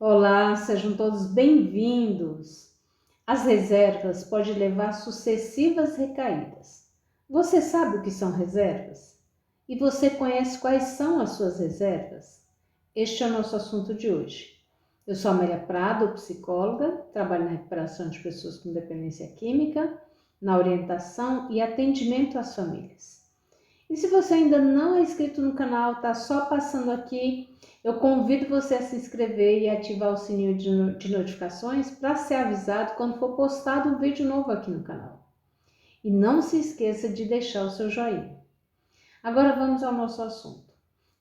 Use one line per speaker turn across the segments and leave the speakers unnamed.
Olá, sejam todos bem-vindos. As reservas podem levar a sucessivas recaídas. Você sabe o que são reservas? E você conhece quais são as suas reservas? Este é o nosso assunto de hoje. Eu sou Amélia Prado, psicóloga, trabalho na recuperação de pessoas com dependência química, na orientação e atendimento às famílias. E se você ainda não é inscrito no canal, está só passando aqui, eu convido você a se inscrever e ativar o sininho de notificações para ser avisado quando for postado um vídeo novo aqui no canal. E não se esqueça de deixar o seu joinha. Agora vamos ao nosso assunto.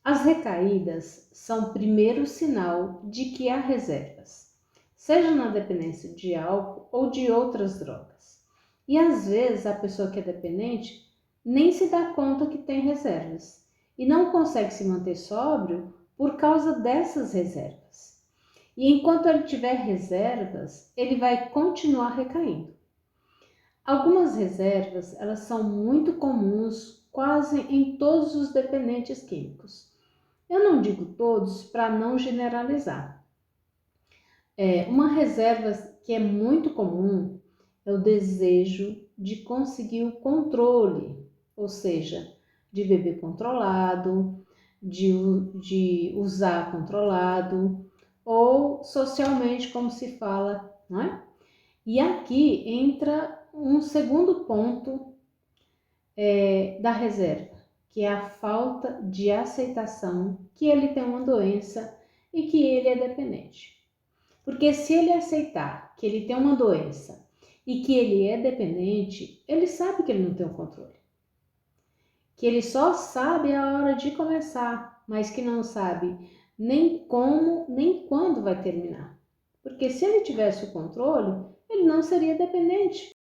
As recaídas são o primeiro sinal de que há reservas, seja na dependência de álcool ou de outras drogas. E às vezes a pessoa que é dependente nem se dá conta que tem reservas e não consegue se manter sóbrio por causa dessas reservas. E enquanto ele tiver reservas, ele vai continuar recaindo. Algumas reservas, elas são muito comuns quase em todos os dependentes químicos. Eu não digo todos para não generalizar. Uma reserva que é muito comum é o desejo de conseguir o controle, ou seja, de beber controlado, de usar controlado, ou socialmente, como se fala, não é? E aqui entra um segundo ponto da reserva, que é a falta de aceitação que ele tem uma doença e que ele é dependente. Porque se ele aceitar que ele tem uma doença e que ele é dependente, ele sabe que ele não tem o controle. Que ele só sabe a hora de começar, mas que não sabe nem como, nem quando vai terminar. Porque se ele tivesse o controle, ele não seria dependente.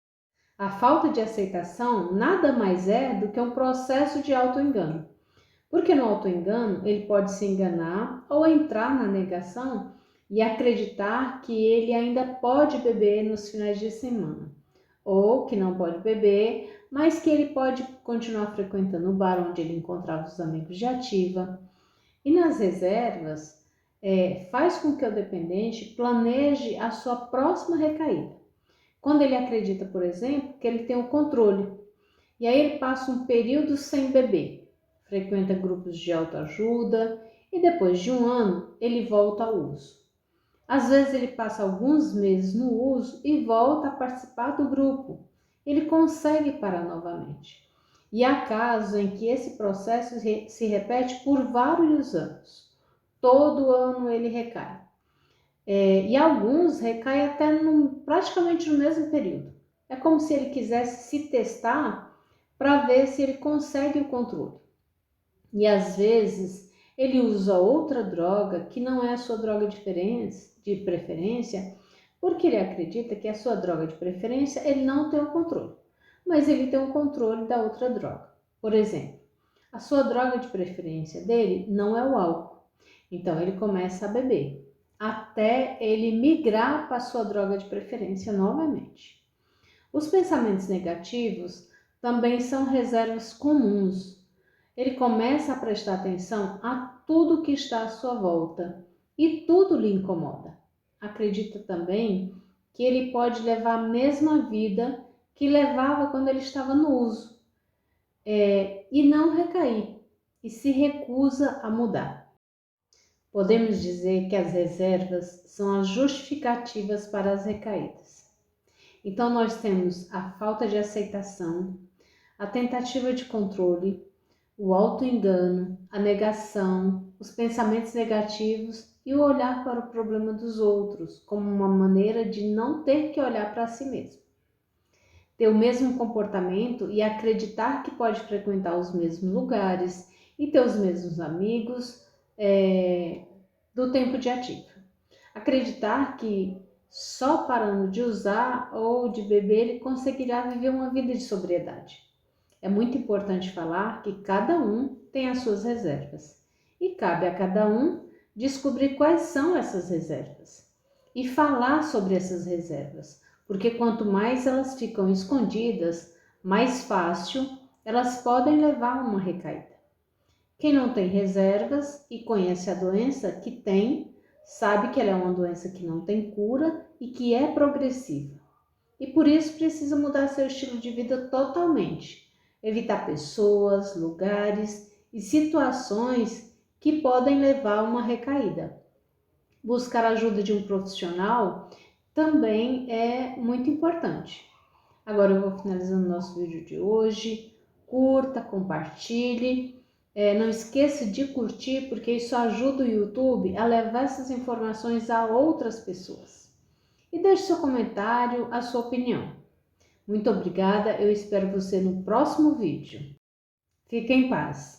A falta de aceitação nada mais é do que um processo de auto-engano. Porque no auto-engano, ele pode se enganar ou entrar na negação e acreditar que ele ainda pode beber nos finais de semana, ou que não pode beber, mas que ele pode continuar frequentando o bar onde ele encontrava os amigos de ativa. E nas reservas, faz com que o dependente planeje a sua próxima recaída. Quando ele acredita, por exemplo, que ele tem o controle, e aí ele passa um período sem beber, frequenta grupos de autoajuda e depois de um ano ele volta ao uso. Às vezes ele passa alguns meses no uso e volta a participar do grupo. Ele consegue parar novamente. E há casos em que esse processo se repete por vários anos. Todo ano ele recai. E alguns recaem até praticamente no mesmo período. É como se ele quisesse se testar para ver se ele consegue o controle. E às vezes ele usa outra droga que não é a sua droga de preferência, porque ele acredita que a sua droga de preferência ele não tem o controle, mas ele tem o controle da outra droga. Por exemplo, a sua droga de preferência dele não é o álcool, então ele começa a beber, até ele migrar para a sua droga de preferência novamente. Os pensamentos negativos também são reservas comuns. Ele começa a prestar atenção a tudo que está à sua volta e tudo lhe incomoda. Acredita também que ele pode levar a mesma vida que levava quando ele estava no uso e não recair e se recusa a mudar. Podemos dizer que as reservas são as justificativas para as recaídas. Então nós temos a falta de aceitação, a tentativa de controle, o auto-engano, a negação, os pensamentos negativos e o olhar para o problema dos outros como uma maneira de não ter que olhar para si mesmo. Ter o mesmo comportamento e acreditar que pode frequentar os mesmos lugares e ter os mesmos amigos do tempo de ativa. Acreditar que só parando de usar ou de beber ele conseguirá viver uma vida de sobriedade. É muito importante falar que cada um tem as suas reservas e cabe a cada um descobrir quais são essas reservas e falar sobre essas reservas, porque quanto mais elas ficam escondidas, mais fácil elas podem levar a uma recaída. Quem não tem reservas e conhece a doença que tem, sabe que ela é uma doença que não tem cura e que é progressiva. E por isso precisa mudar seu estilo de vida totalmente. Evitar pessoas, lugares e situações que podem levar a uma recaída. Buscar a ajuda de um profissional também é muito importante. Agora eu vou finalizando nosso vídeo de hoje. Curta, compartilhe. Não esqueça de curtir, porque isso ajuda o YouTube a levar essas informações a outras pessoas. E deixe seu comentário, a sua opinião. Muito obrigada, eu espero você no próximo vídeo. Fique em paz.